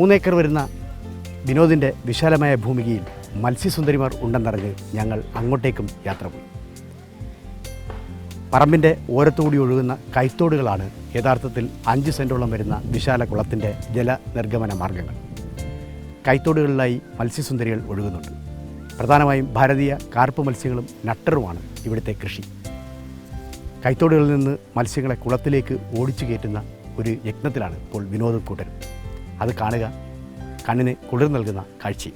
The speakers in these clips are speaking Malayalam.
3 ഏക്കർ വരുന്ന വിനോദിൻ്റെ വിശാലമായ ഭൂമികയിൽ മത്സ്യസുന്ദരിമാർ ഉണ്ടെന്നറിഞ്ഞ് ഞങ്ങൾ അങ്ങോട്ടേക്കും യാത്ര പോയി. പറമ്പിൻ്റെ ഓരത്തുകൂടി ഒഴുകുന്ന കൈത്തോടുകളാണ് യഥാർത്ഥത്തിൽ 5 സെൻറ്റോളം വരുന്ന വിശാല കുളത്തിൻ്റെ ജലനിർഗമന മാർഗങ്ങൾ. കൈത്തോടുകളിലായി മത്സ്യസുന്ദരികൾ ഒഴുകുന്നുണ്ട്. പ്രധാനമായും ഭാരതീയ കാർപ്പ് മത്സ്യങ്ങളും നട്ടറുമാണ് ഇവിടുത്തെ കൃഷി. കൈത്തോടുകളിൽ നിന്ന് മത്സ്യങ്ങളെ കുളത്തിലേക്ക് ഓടിച്ചു കയറ്റുന്ന ഒരു യജ്ഞത്തിലാണ് ഇപ്പോൾ വിനോദം കൂട്ടരും. അത് കാണുക കണ്ണിന് കുളിർ നൽകുന്ന കാഴ്ച.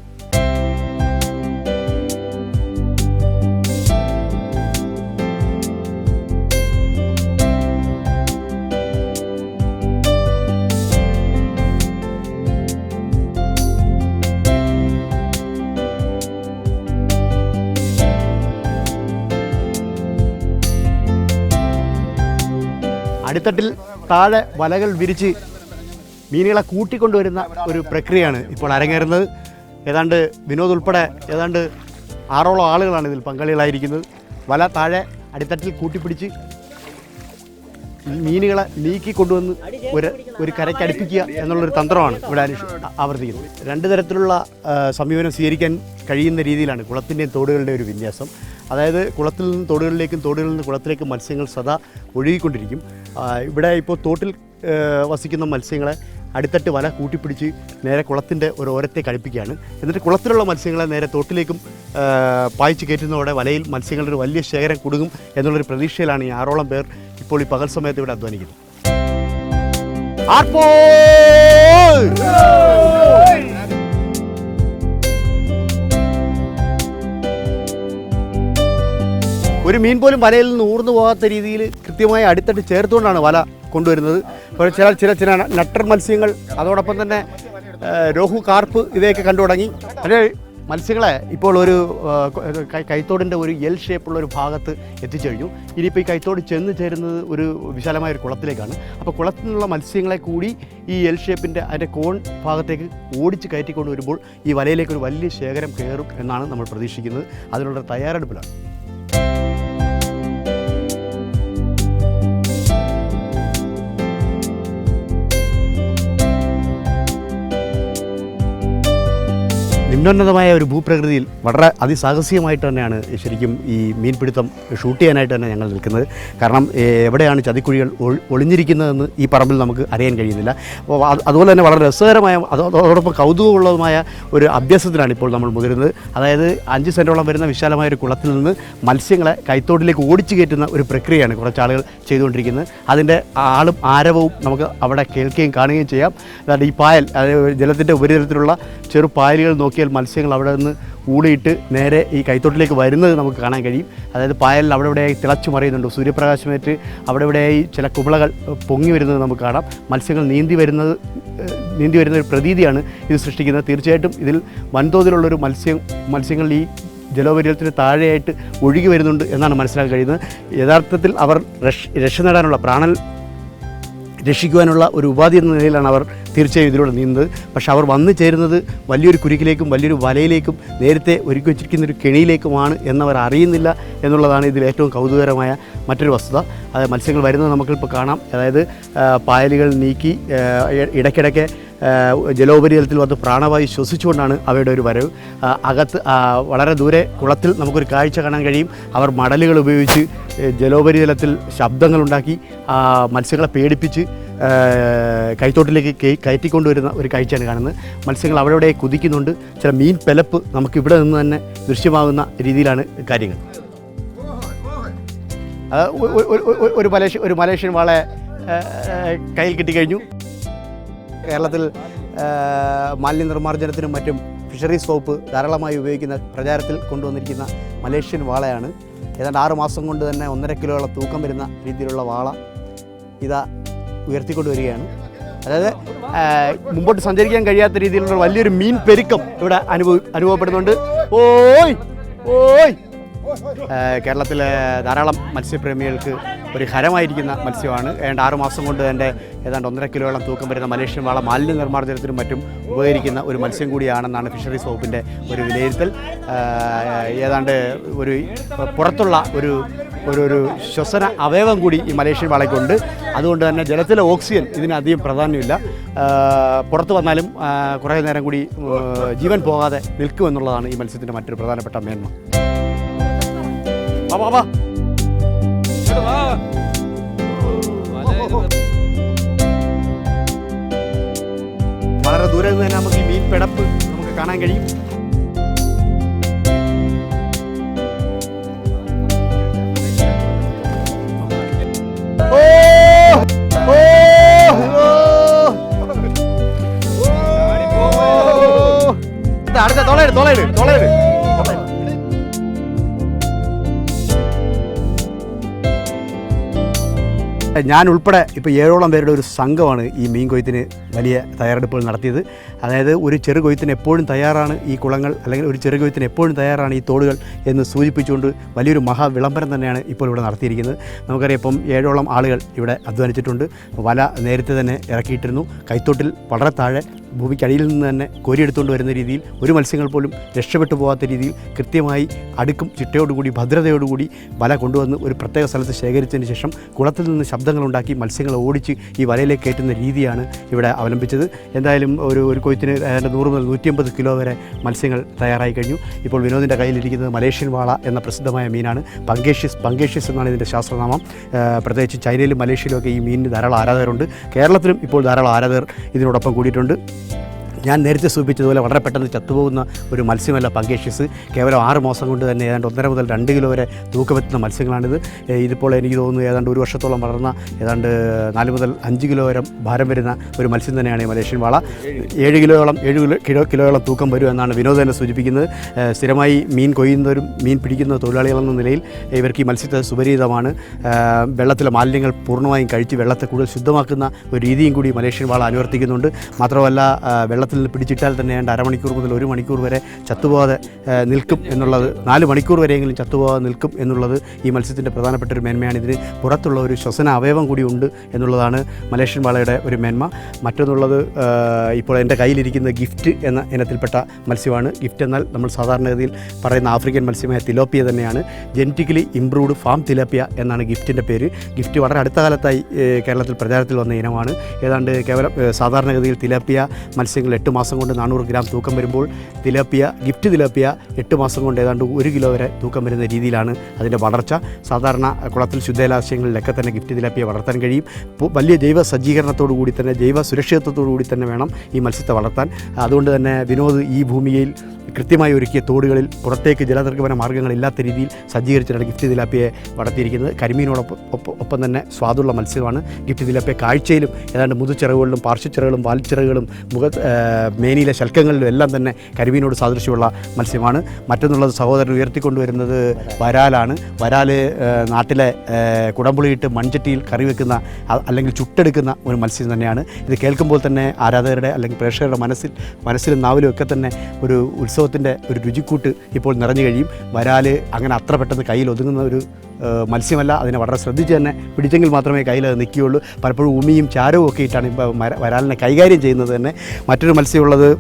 അടിത്തട്ടിൽ താഴെ വലകൾ വിരിച്ച് മീനുകളെ കൂട്ടിക്കൊണ്ടുവരുന്ന ഒരു പ്രക്രിയയാണ് ഇപ്പോൾ അരങ്ങേറുന്നത്. ഏതാണ്ട് വിനോദ് ഉൾപ്പെടെ ഏതാണ്ട് 6ഓളം ആളുകളാണ് ഇതിൽ പങ്കാളികളായിരിക്കുന്നത്. വല താഴെ അടിത്തട്ടിൽ കൂട്ടിപ്പിടിച്ച് മീനുകളെ നീക്കിക്കൊണ്ടുവന്ന് ഒരു കരയ്ക്ക് അടുപ്പിക്കുക എന്നുള്ളൊരു തന്ത്രമാണ് ഇവിടെ ആവർത്തിക്കുന്നത്. 2 തരത്തിലുള്ള സമീപനം സ്വീകരിക്കാൻ കഴിയുന്ന രീതിയിലാണ് കുളത്തിൻ്റെയും തോടുകളുടെ ഒരു വിന്യാസം. അതായത് കുളത്തിൽ നിന്ന് തോടുകളിലേക്കും തോടുകളിൽ നിന്ന് കുളത്തിലേക്കും മത്സ്യങ്ങൾ സദാ ഒഴുകിക്കൊണ്ടിരിക്കും. ഇവിടെ ഇപ്പോൾ തോട്ടിൽ വസിക്കുന്ന മത്സ്യങ്ങളെ അടിത്തട്ട് വല കൂട്ടിപ്പിടിച്ച് നേരെ കുളത്തിൻ്റെ ഒരു ഓരത്തെ കഴിപ്പിക്കുകയാണ്. എന്നിട്ട് കുളത്തിലുള്ള മത്സ്യങ്ങളെ നേരെ തോട്ടിലേക്കും പായിച്ച് കയറ്റുന്നതോടെ വലയിൽ മത്സ്യങ്ങളുടെ ഒരു വലിയ ശേഖരം കുടുങ്ങും എന്നുള്ളൊരു പ്രതീക്ഷയിലാണ് ഈ 6ഓളം പേർ ഇപ്പോൾ ഈ പകൽ സമയത്ത് ഇവിടെ അധ്വാനിക്കുന്നത്. ഒരു മീൻ പോലും വലയിൽ നിന്ന് ഊർന്നു പോകാത്ത രീതിയിൽ കൃത്യമായി അടിത്തട്ട് ചേർത്തുകൊണ്ടാണ് വല കൊണ്ടുവരുന്നത്. ചില നട്ടർ മത്സ്യങ്ങൾ, അതോടൊപ്പം തന്നെ രോഹു, കാർപ്പ് ഇവയൊക്കെ കണ്ടു തുടങ്ങി. അതേ മത്സ്യങ്ങളെ ഇപ്പോൾ ഒരു കൈത്തോടിൻ്റെ ഒരു എൽ ഷേപ്പുള്ള ഒരു ഭാഗത്ത് എത്തിച്ചു കഴിഞ്ഞു. ഇനിയിപ്പോൾ ഈ കൈത്തോട് ചെന്ന് ചേരുന്നത് ഒരു വിശാലമായ ഒരു കുളത്തിലേക്കാണ്. അപ്പോൾ കുളത്തിൽ നിന്നുള്ള മത്സ്യങ്ങളെ കൂടി ഈ എൽ ഷേപ്പിൻ്റെ അതിൻ്റെ കോൺ ഭാഗത്തേക്ക് ഓടിച്ച് കയറ്റിക്കൊണ്ട് വരുമ്പോൾ ഈ വലയിലേക്ക് ഒരു വലിയ ശേഖരം കയറും എന്നാണ് നമ്മൾ പ്രതീക്ഷിക്കുന്നത്. അതിനുള്ള തയ്യാറെടുപ്പിലാണ്. നിമ്നോന്നതമായ ഒരു ഭൂപ്രകൃതിയിൽ വളരെ അതിസാഹസികമായിട്ട് തന്നെയാണ് ശരിക്കും ഈ മീൻപിടുത്തം ഷൂട്ട് ചെയ്യാനായിട്ട് തന്നെ ഞങ്ങൾ നിൽക്കുന്നത്. കാരണം എവിടെയാണ് ചതിക്കുഴികൾ ഒളിഞ്ഞിരിക്കുന്നതെന്ന് ഈ പറമ്പിൽ നമുക്ക് അറിയാൻ കഴിയുന്നില്ല. അപ്പോൾ അതുപോലെ തന്നെ വളരെ രസകരമായ അതോടൊപ്പം കൗതുകമുള്ളതുമായ ഒരു അഭ്യാസത്തിലാണ് ഇപ്പോൾ നമ്മൾ മുതിരുന്നത്. അതായത് 5 സെൻറ്റോളം വരുന്ന വിശാലമായ ഒരു കുളത്തിൽ നിന്ന് മത്സ്യങ്ങളെ കൈത്തോട്ടിലേക്ക് ഓടിച്ചു കയറ്റുന്ന ഒരു പ്രക്രിയയാണ് കുറച്ചാളുകൾ ചെയ്തുകൊണ്ടിരിക്കുന്നത്. അതിൻ്റെ ആളും ആരവവും നമുക്ക് അവിടെ കേൾക്കുകയും കാണുകയും ചെയ്യാം. അതായത് ഈ പായൽ, അതായത് ജലത്തിൻ്റെ ഉപരിതലത്തിലുള്ള ചെറു പായലുകൾ നോക്കിയാൽ മത്സ്യങ്ങൾ അവിടെ നിന്ന് ഊളിയിട്ട് നേരെ ഈ കൈത്തോട്ടിലേക്ക് വരുന്നത് നമുക്ക് കാണാൻ കഴിയും. അതായത് പായലിൽ അവിടെ ഇവിടെയായി തിളച്ചു മറിയുന്നുണ്ട്. സൂര്യപ്രകാശമേറ്റ് അവിടെ ഇവിടെയായി ചില കുമിളകൾ പൊങ്ങി വരുന്നത് നമുക്ക് കാണാം. മത്സ്യങ്ങൾ നീന്തി വരുന്ന ഒരു പ്രതീതിയാണ് ഇത് സൃഷ്ടിക്കുന്നത്. തീർച്ചയായിട്ടും ഇതിൽ വൻതോതിലുള്ളൊരു മത്സ്യങ്ങൾ ഈ ജലോപരിതലത്തിന് താഴെയായിട്ട് ഒഴുകി വരുന്നുണ്ട് എന്നാണ് മനസ്സിലാക്കാൻ കഴിയുന്നത്. യഥാർത്ഥത്തിൽ അവർ രക്ഷ നേടാനുള്ള പ്രാണൻ രക്ഷിക്കുവാനുള്ള ഒരു ഉപാധി എന്ന നിലയിലാണ് അവർ തീർച്ചയായും ഇതിലൂടെ നീന്തുന്നത്. പക്ഷേ അവർ വന്നു ചേരുന്നത് വലിയൊരു കുരുക്കിലേക്കും വലിയൊരു വലയിലേക്കും നേരത്തെ ഒരുക്കി വച്ചിരിക്കുന്ന ഒരു കെണിയിലേക്കുമാണ് എന്നവർ അറിയുന്നില്ല എന്നുള്ളതാണ് ഇതിൽ ഏറ്റവും കൗതുകകരമായ മറ്റൊരു വസ്തുത. അത് മത്സ്യങ്ങൾ വരുന്നത് നമുക്കിപ്പോൾ കാണാം. അതായത് പായലുകൾ നീക്കി ഇടയ്ക്കിടയ്ക്ക് ജലോപരിതലത്തിൽ വന്ന് പ്രാണവായു ശ്വസിച്ചുകൊണ്ടാണ് അവയുടെ ഒരു വരവ്. അകത്ത് വളരെ ദൂരെ കുളത്തിൽ നമുക്കൊരു കാഴ്ച കാണാൻ കഴിയും. അവർ മടലുകൾ ഉപയോഗിച്ച് ജലോപരിതലത്തിൽ ശബ്ദങ്ങളുണ്ടാക്കി മത്സ്യങ്ങളെ പേടിപ്പിച്ച് കൈത്തോട്ടിലേക്ക് കയറ്റിക്കൊണ്ടുവരുന്ന ഒരു കാഴ്ചയാണ് കാണുന്നത്. മത്സ്യങ്ങൾ അവിടെ കുതിക്കുന്നുണ്ട്. ചില മീൻ പെലപ്പ് നമുക്കിവിടെ നിന്ന് തന്നെ ദൃശ്യമാകുന്ന രീതിയിലാണ് കാര്യങ്ങൾ. ഒരു മലേഷ്യൻ വാളെ കയ്യിൽ കിട്ടിക്കഴിഞ്ഞു. കേരളത്തിൽ മാലിന്യ നിർമ്മാർജ്ജനത്തിനും മറ്റും ഫിഷറീസ് വകുപ്പ് ധാരാളമായി ഉപയോഗിക്കുന്ന പ്രചാരത്തിൽ കൊണ്ടുവന്നിരിക്കുന്ന മലേഷ്യൻ വാളയാണ്. ഏതാണ്ട് 6 മാസം കൊണ്ട് തന്നെ 1.5 കിലോയോളം തൂക്കം വരുന്ന രീതിയിലുള്ള വാള ഇതാ ഉയർത്തിക്കൊണ്ടുവരികയാണ്. അതായത് മുമ്പോട്ട് സഞ്ചരിക്കാൻ കഴിയാത്ത രീതിയിലുള്ള വലിയൊരു മീൻ പെരുക്കം ഇവിടെ അനുഭവപ്പെടുന്നുണ്ട്. ഓയ് ഓയ് കേരളത്തിലെ ധാരാളം മത്സ്യപ്രേമികൾക്ക് ഒരു ഹരമായിരിക്കുന്ന മത്സ്യമാണ്. ഏതാണ്ട് 6 മാസം കൊണ്ട് തന്നെ ഏതാണ്ട് 1.5 കിലോയോളം തൂക്കം വരുന്ന മലേഷ്യൻ വാള മാലിന്യ നിർമ്മാർജ്ജനത്തിനും മറ്റും ഉപകരിക്കുന്ന ഒരു മത്സ്യം കൂടിയാണെന്നാണ് ഫിഷറീസ് വകുപ്പിൻ്റെ ഒരു വിലയിരുത്തൽ. ഏതാണ്ട് ഒരു പുറത്തുള്ള ഒരു ശ്വസന അവയവം കൂടി ഈ മലേഷ്യൻ വാളയ്ക്കുണ്ട്. അതുകൊണ്ട് തന്നെ ജലത്തിലെ ഓക്സിജൻ ഇതിനധികം പ്രാധാന്യമില്ല. പുറത്തു വന്നാലും കുറേ നേരം കൂടി ജീവൻ പോകാതെ നിൽക്കുമെന്നുള്ളതാണ് ഈ മത്സ്യത്തിൻ്റെ മറ്റൊരു പ്രധാനപ്പെട്ട മേന്മ. വളരെ ദൂരെ നിന്ന് തന്നെ നമുക്ക് ഈ മീൻ പിടപ്പ് നമുക്ക് കാണാൻ കഴിയും. അടുത്ത തോളയിട് ഞാൻ ഉൾപ്പെടെ ഇപ്പോൾ 7ഓളം പേരുടെ ഒരു സംഘമാണ് ഈ മീൻ കൊയ്ത്തിന് വലിയ തയ്യാറെടുപ്പുകൾ നടത്തിയത്. അതായത് ഒരു ചെറു കൊയ്ത്തിന് എപ്പോഴും തയ്യാറാണ് ഈ കുളങ്ങൾ, അല്ലെങ്കിൽ ഒരു ചെറു കൊയ്ത്തിന് എപ്പോഴും തയ്യാറാണ് ഈ തോടുകൾ എന്ന് സൂചിപ്പിച്ചുകൊണ്ട് വലിയൊരു മഹാവിളംബരം തന്നെയാണ് ഇപ്പോൾ ഇവിടെ നടത്തിയിരിക്കുന്നത്. നമുക്കറിയാം, ഇപ്പം 7ഓളം ആളുകൾ ഇവിടെ അധ്വാനിച്ചിട്ടുണ്ട്. വല നേരത്തെ തന്നെ ഇറക്കിയിട്ടിരുന്നു. കൈത്തോട്ടിൽ വളരെ താഴെ ഭൂമിക്കടിയിൽ നിന്ന് തന്നെ കോരിയെടുത്തുകൊണ്ട് വരുന്ന രീതിയിൽ ഒരു മത്സ്യങ്ങൾ പോലും രക്ഷപ്പെട്ടു പോകാത്ത രീതിയിൽ കൃത്യമായി അടുക്കും ചിട്ടയോടുകൂടി ഭദ്രതയോടുകൂടി വല കൊണ്ടുവന്ന് ഒരു പ്രത്യേക സ്ഥലത്ത് ശേഖരിച്ചതിന് ശേഷം കുളത്തിൽ നിന്ന് ശബ്ദങ്ങളുണ്ടാക്കി മത്സ്യങ്ങളെ ഓടിച്ച് ഈ വലയിലേക്ക് കയറ്റുന്ന രീതിയാണ് ഇവിടെ അവലംബിച്ചത്. എന്തായാലും ഒരു കൊയ്ത്തിന് 100 മുതൽ 150 കിലോ വരെ മത്സ്യങ്ങൾ തയ്യാറായി കഴിഞ്ഞു. ഇപ്പോൾ വിനോദിൻ്റെ കയ്യിലിരിക്കുന്നത് മലേഷ്യൻ വാള എന്ന പ്രസിദ്ധമായ മീനാണ്. പങ്കേഷ്യസ് എന്നാണ് ഇതിൻ്റെ ശാസ്ത്രനാമം. പ്രത്യേകിച്ച് ചൈനയിലും മലേഷ്യയിലുമൊക്കെ ഈ മീനിന് ധാരാളം ആരാധകരുണ്ട്. കേരളത്തിലും ഇപ്പോൾ ധാരാളം ആരാധകർ ഇതിനോടൊപ്പം കൂടിയിട്ടുണ്ട്. ഞാൻ നേരത്തെ സൂചിപ്പിച്ചതുപോലെ വളരെ പെട്ടെന്ന് ചത്തുപോകുന്ന ഒരു മത്സ്യമല്ല പങ്കേഷ്യസ്. കേവലം 6 മാസം കൊണ്ട് തന്നെ ഏതാണ്ട് 1.5 മുതൽ 2 കിലോ വരെ തൂക്കമെത്തുന്ന മത്സ്യങ്ങളാണിത്. ഇതിപ്പോൾ എനിക്ക് തോന്നുന്നു ഏതാണ്ട് 1 വർഷത്തോളം വളർന്ന ഏതാണ്ട് 4 മുതൽ 5 കിലോ വരെ ഭാരം വരുന്ന ഒരു മത്സ്യം തന്നെയാണ് ഈ മലേഷ്യൻ വാള. 7 കിലോയോളം തൂക്കം വരും എന്നാണ് വിനോദ് തന്നെ സൂചിപ്പിക്കുന്നത്. സ്ഥിരമായി മീൻ കൊയ്യുന്നവരും മീൻ പിടിക്കുന്ന തൊഴിലാളികളെന്ന നിലയിൽ ഇവർക്ക് ഈ മത്സ്യത്തെ സുപരിചിതമാണ്. വെള്ളത്തിലെ മാലിന്യങ്ങൾ പൂർണ്ണമായും കഴിച്ച് വെള്ളത്തെ കൂടുതൽ ശുദ്ധമാക്കുന്ന ഒരു രീതിയും കൂടി മലേഷ്യൻ വാള അനുവർത്തിക്കുന്നുണ്ട്. മാത്രമല്ല, വെള്ളത്തിൽ പിടിച്ചിട്ടാൽ തന്നെ 1/2 മണിക്കൂർ മുതൽ 1 മണിക്കൂർ വരെ ചത്തുപോകാതെ നിൽക്കും എന്നുള്ളത്, 4 മണിക്കൂർ വരെയെങ്കിലും ചത്തുപോകാതെ നിൽക്കും എന്നുള്ളത് ഈ മത്സ്യത്തിൻ്റെ പ്രധാനപ്പെട്ട ഒരു മേന്മയാണ്. ഇതിന് പുറത്തുള്ള ഒരു ശ്വസന അവയവം കൂടി ഉണ്ട് എന്നുള്ളതാണ് മലേഷ്യൻ വാളയുടെ ഒരു മേന്മ. മറ്റൊന്നുള്ളത്, ഇപ്പോൾ എൻ്റെ കയ്യിലിരിക്കുന്ന ഗിഫ്റ്റ് എന്ന ഇനത്തിൽപ്പെട്ട മത്സ്യമാണ്. ഗിഫ്റ്റ് എന്നാൽ നമ്മൾ സാധാരണഗതിയിൽ പറയുന്ന ആഫ്രിക്കൻ മത്സ്യമായ തിലോപ്പിയ തന്നെയാണ്. ജനറ്റിക്കലി ഇംപ്രൂവ്ഡ് ഫാം തിലോപ്പിയ എന്നാണ് ഗിഫ്റ്റിൻ്റെ പേര്. ഗിഫ്റ്റ് വളരെ അടുത്ത കാലത്തായി കേരളത്തിൽ പ്രചാരത്തിൽ വന്ന ഇനമാണ്. ഏതാണ്ട് കേവലം സാധാരണഗതിയിൽ തിലോപ്പിയ മത്സ്യങ്ങൾ 8 മാസം കൊണ്ട് 400 ഗ്രാം തൂക്കം വരുമ്പോൾ ഗിഫ്റ്റ് തിലോപ്പിയ 8 മാസം കൊണ്ട് ഏതാണ്ട് 1 കിലോ വരെ തൂക്കം വരുന്ന രീതിയിലാണ് അതിൻ്റെ വളർച്ച. സാധാരണ കുളത്തിൽ ശുദ്ധജലാശയങ്ങളിലൊക്കെ തന്നെ ഗിഫ്റ്റ് തിലോപ്പിയ വളർത്താൻ കഴിയും. വലിയ ജൈവ സജ്ജീകരണത്തോടു കൂടി തന്നെ, ജൈവ സുരക്ഷിതത്വത്തോടു കൂടി തന്നെ വേണം ഈ മത്സ്യത്തെ വളർത്താൻ. അതുകൊണ്ട് തന്നെ വിനോദ് ഈ ഭൂമിയിൽ കൃത്യമായി ഒരുക്കിയ തോടുകളിൽ പുറത്തേക്ക് ജലനിർഗമന മാർഗ്ഗങ്ങളില്ലാത്ത രീതിയിൽ സജ്ജീകരിച്ചിട്ടാണ് ഗിഫ്റ്റ് തിലാപ്പിയെ വളർത്തിയിരിക്കുന്നത്. കരിമീനോടൊപ്പം തന്നെ സ്വാദുള്ള മത്സ്യമാണ് ഗിഫ്റ്റ് തിലാപ്പിയ. കാഴ്ചയിലും ഏതാണ്ട് മുതുച്ചിറകുകളിലും പാർശ്വച്ചിറകുകളും വാൽച്ചിറകുകളും മേനിയിലെ ശൽക്കങ്ങളിലും എല്ലാം തന്നെ കരിമീനോട് സാദൃശ്യമുള്ള മത്സ്യമാണ്. മറ്റൊന്നുള്ളത്, സഹോദരൻ ഉയർത്തിക്കൊണ്ടുവരുന്നത് വരാലാണ്. വരാൽ നാട്ടിലെ കുടംപുളിയിട്ട് മൺചട്ടിയിൽ കറി വെക്കുന്ന അല്ലെങ്കിൽ ചുട്ടെടുക്കുന്ന ഒരു മത്സ്യം തന്നെയാണ്. ഇത് കേൾക്കുമ്പോൾ തന്നെ ആരാധകരുടെ അല്ലെങ്കിൽ പ്രേക്ഷകരുടെ മനസ്സിലും നാവിലും ഒക്കെ തന്നെ ഒരു ഉത്സവത്തിൻ്റെ ഒരു രുചിക്കൂട്ട് ഇപ്പോൾ നിറഞ്ഞു കഴിയും. വരാൽ അങ്ങനെ അത്ര പെട്ടെന്ന് കയ്യിൽ ഒതുങ്ങുന്ന ഒരു മത്സ്യമല്ല. അതിനെ വളരെ ശ്രദ്ധിച്ച് തന്നെ പിടിച്ചെങ്കിൽ മാത്രമേ കയ്യിൽ അത് നിൽക്കുകയുള്ളൂ. പലപ്പോഴും ഉമിയും ചാരവും ഒക്കെ ഇട്ടാണ് ഇപ്പോൾ വരാലിനെ കൈകാര്യം ചെയ്യുന്നത് തന്നെ. മറ്റൊരു മത്സ്യമുള്ളത്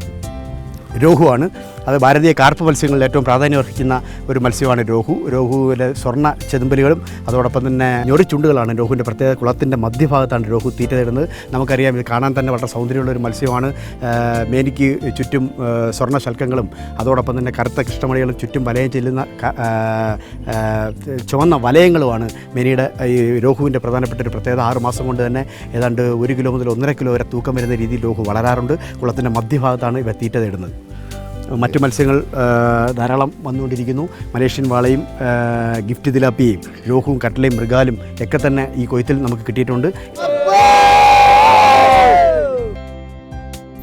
രോഹുവാണ്. അത് ഭാരതീയ കാർപ്പ് മത്സ്യങ്ങളിൽ ഏറ്റവും പ്രാധാന്യം അർഹിക്കുന്ന ഒരു മത്സ്യമാണ് രോഹു. രോഹുവിലെ സ്വർണ്ണ ചെതുമ്പലുകളും അതോടൊപ്പം തന്നെ ഞൊറിച്ചുണ്ടുകളാണ് രോഹുവിൻ്റെ പ്രത്യേക. കുളത്തിൻ്റെ മധ്യഭാഗത്താണ് രോഹു തീറ്റ തരുന്നത്. നമുക്കറിയാം, ഇത് കാണാൻ തന്നെ വളരെ സൗന്ദര്യമുള്ള ഒരു മത്സ്യമാണ്. മേനിക്ക് ചുറ്റും സ്വർണ്ണ ശൽക്കങ്ങളും അതോടൊപ്പം തന്നെ കറുത്ത കൃഷ്ണമണികളും ചുറ്റും വലയം ചെല്ലുന്ന ചുവന്ന വലയങ്ങളുമാണ് മേനിയുടെ ഈ രോഹുവിൻ്റെ പ്രധാനപ്പെട്ട ഒരു പ്രത്യേകത. 6 മാസം കൊണ്ട് തന്നെ ഏതാണ്ട് 1 കിലോ മുതൽ 1.5 കിലോ വരെ തൂക്കം വരുന്ന രീതിയിൽ രോഹു വളരാറുണ്ട്. കുളത്തിൻ്റെ മധ്യഭാഗത്താണ് ഇവ തീറ്റ തേടുന്നത്. മറ്റു മത്സ്യങ്ങൾ ധാരാളം വന്നുകൊണ്ടിരിക്കുന്നു. മലേഷ്യൻ വാളയും ഗിഫ്റ്റ് തിലാപ്പിയയും രോഹുവും കട്ടലയും മൃഗാലും ഒക്കെ തന്നെ ഈ കൊയ്ത്തിൽ നമുക്ക് കിട്ടിയിട്ടുണ്ട്.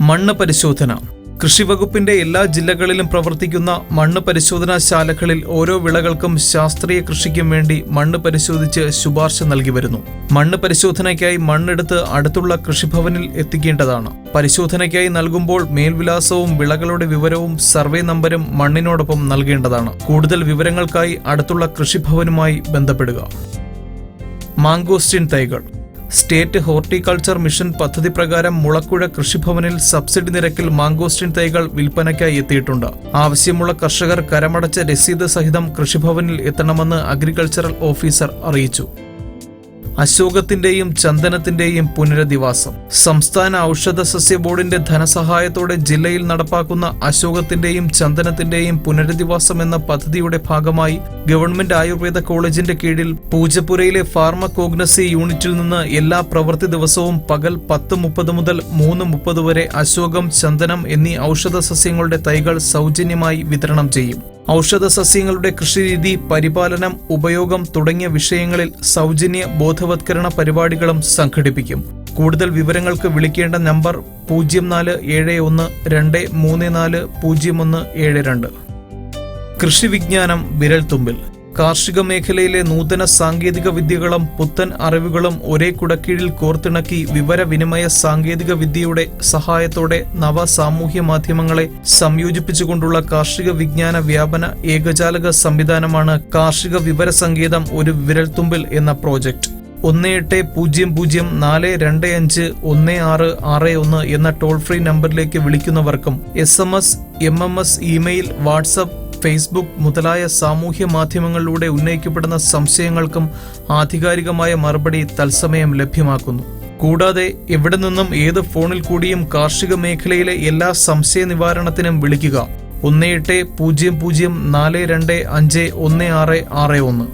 മണ്ണ് പരിശോധന, കൃഷിവകുപ്പിന്റെ എല്ലാ ജില്ലകളിലും പ്രവർത്തിക്കുന്ന മണ്ണ് പരിശോധനാശാലകളിൽ ഓരോ വിളകൾക്കും ശാസ്ത്രീയ കൃഷിക്കും വേണ്ടി മണ്ണ് പരിശോധിച്ച് ശുപാർശ നൽകി വരുന്നു. മണ്ണ് പരിശോധനയ്ക്കായി മണ്ണെടുത്ത് അടുത്തുള്ള കൃഷിഭവനിൽ എത്തിക്കേണ്ടതാണ്. പരിശോധനയ്ക്കായി നൽകുമ്പോൾ മേൽവിലാസവും വിളകളുടെ വിവരവും സർവേ നമ്പരും മണ്ണിനോടൊപ്പം നൽകേണ്ടതാണ്. കൂടുതൽ വിവരങ്ങൾക്കായി അടുത്തുള്ള കൃഷിഭവനുമായി ബന്ധപ്പെടുക. മാംഗോസ്റ്റിൻ തൈകൾ സ്റ്റേറ്റ് ഹോർട്ടിക്കൾച്ചർ മിഷൻ പദ്ധതി പ്രകാരം മുളക്കുഴ കൃഷിഭവനിൽ സബ്സിഡി നിരക്കിൽ മാംഗോസ്റ്റിൻ തൈകൾ വിൽപ്പനയ്ക്കായി എത്തിയിട്ടുണ്ട്. ആവശ്യമുള്ള കർഷകർ കരമടച്ച രസീത് സഹിതം കൃഷിഭവനിൽ എത്തണമെന്ന് അഗ്രികൾച്ചറൽ ഓഫീസർ അറിയിച്ചു. അശോകത്തിന്റെയും ചന്ദനത്തിന്റെയും പുനരധിവാസം. സംസ്ഥാന ഔഷധ സസ്യ ബോർഡിന്റെ ധനസഹായത്തോടെ ജില്ലയിൽ നടപ്പാക്കുന്ന അശോകത്തിന്റെയും ചന്ദനത്തിന്റെയും പുനരധിവാസം എന്ന പദ്ധതിയുടെ ഭാഗമായി ഗവൺമെന്റ് ആയുർവേദ കോളേജിന്റെ കീഴിൽ പൂജപ്പുരയിലെ ഫാർമകോഗ്നസി യൂണിറ്റിൽ നിന്ന് എല്ലാ പ്രവൃത്തി ദിവസവും പകൽ 10:30 മുതൽ 3:30 വരെ അശോകം, ചന്ദനം എന്നീ ഔഷധ സസ്യങ്ങളുടെ തൈകൾ സൗജന്യമായി വിതരണം ചെയ്യും. ഔഷധ സസ്യങ്ങളുടെ കൃഷിരീതി, പരിപാലനം, ഉപയോഗം തുടങ്ങിയ വിഷയങ്ങളിൽ സൗജന്യ ബോധവത്കരണ പരിപാടികളും സംഘടിപ്പിക്കും. കൂടുതൽ വിവരങ്ങൾക്ക് വിളിക്കേണ്ട നമ്പർ 0471-234-0172. കൃഷി വിജ്ഞാനം വിരൽത്തുമ്പിൽ. കാർഷിക മേഖലയിലെ നൂതന സാങ്കേതിക വിദ്യകളും പുത്തൻ അറിവുകളും ഒരേ കുടക്കീഴിൽ കോർത്തിണക്കി വിവരവിനിമയ സാങ്കേതിക വിദ്യയുടെ സഹായത്തോടെ നവ സാമൂഹ്യ മാധ്യമങ്ങളെ സംയോജിപ്പിച്ചുകൊണ്ടുള്ള കാർഷിക വിജ്ഞാന വ്യാപന ഏകജാലക സംവിധാനമാണ് കാർഷിക വിവര സങ്കേതം ഒരു വിരൽത്തുമ്പിൽ എന്ന പ്രോജക്റ്റ്. 1800-225-1661 എന്ന ടോൾ ഫ്രീ നമ്പറിലേക്ക് വിളിക്കുന്നവർക്കും SMS, MMS, email, WhatsApp, Facebook മുതലായ സാമൂഹ്യ മാധ്യമങ്ങളിലൂടെ ഉന്നയിക്കപ്പെടുന്ന സംശയങ്ങൾക്കും ആധികാരികമായ മറുപടി തത്സമയം ലഭ്യമാക്കുന്നു. കൂടാതെ എവിടെ നിന്നും ഏത് ഫോണിൽ കൂടിയും കാർഷിക മേഖലയിലെ എല്ലാ സംശയ നിവാരണത്തിനും വിളിക്കുക. 1800-425-1661.